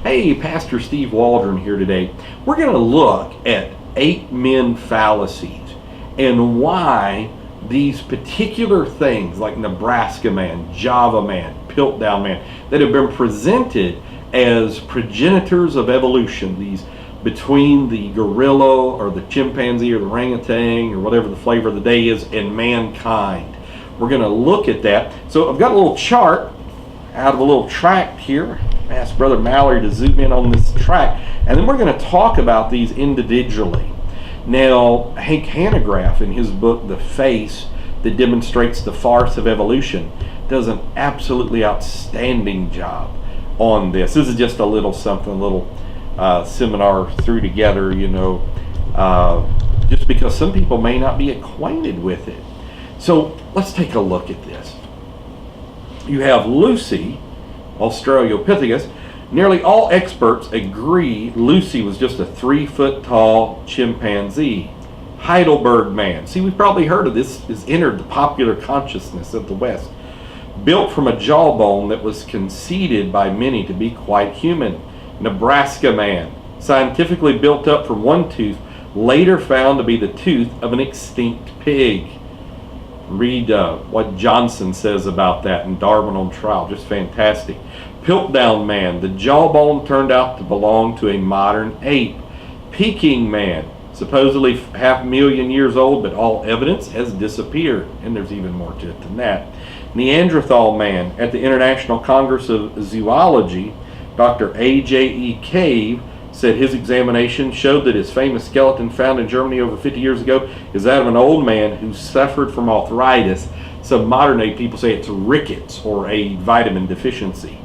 Hey, Pastor Steve Waldron here today. We're going to look at 8 men fallacies and why these particular things like Nebraska man, Java man, Piltdown man, that have been presented as progenitors of evolution, these between the gorilla or the chimpanzee or the orangutan or whatever the flavor of the day is and mankind. We're going to look at that. So I've got a little chart out of a little tract here. I asked Brother Mallory to zoom in on this tract, and then we're going to talk about these individually. Now, Hank Hanegraaff, in his book, The Face That Demonstrates the Farce of Evolution, does an absolutely outstanding job on this. This is just a little something, a little seminar threw together, just because some people may not be acquainted with it. So let's take a look at this. You have Lucy, Australopithecus. Nearly all experts agree Lucy was just a 3-foot tall chimpanzee. Heidelberg man. See, we've probably heard of this, has entered the popular consciousness of the West. Built from a jawbone that was conceded by many to be quite human. Nebraska man. Scientifically built up from one tooth, later found to be the tooth of an extinct pig. Read what Johnson says about that in Darwin on Trial. Just fantastic. Piltdown man. The jawbone turned out to belong to a modern ape. Peking man. Supposedly 500,000 years old, but all evidence has disappeared. And there's even more to it than that. Neanderthal man. At the International Congress of Zoology, Dr. A.J.E. Cave said his examination showed that his famous skeleton found in Germany over 50 years ago is that of an old man who suffered from arthritis. Some modern day people say it's rickets or a vitamin deficiency.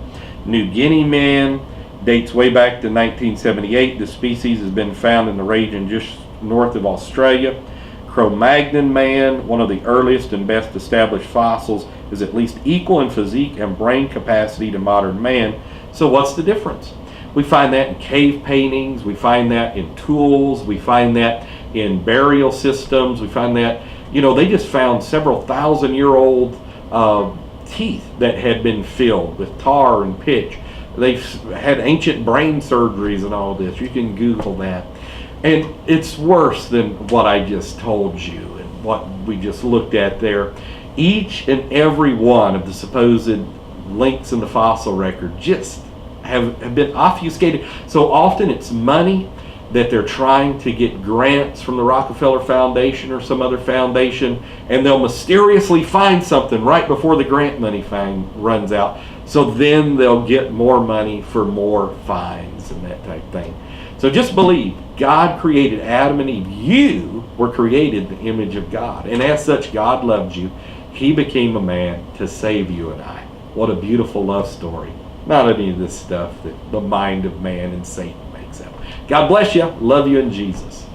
New Guinea man dates way back to 1978. The species has been found in the region just north of Australia. Cro-Magnon man, one of the earliest and best established fossils, is at least equal in physique and brain capacity to modern man. So what's the difference? We find that in cave paintings, we find that in tools, we find that in burial systems, we find that, they just found several thousand-year-old teeth that had been filled with tar and pitch. They've had ancient brain surgeries and all this. You can Google that. And it's worse than what I just told you and what we just looked at there. Each and every one of the supposed links in the fossil record just have been obfuscated. So often it's money that they're trying to get grants from the Rockefeller Foundation or some other foundation, and they'll mysteriously find something right before the grant money runs out. So then they'll get more money for more fines and that type of thing. So just believe God created Adam and Eve. You were created in the image of God. And as such, God loved you. He became a man to save you and I. What a beautiful love story. Not any of this stuff that the mind of man and Satan makes up. God bless you. Love you in Jesus.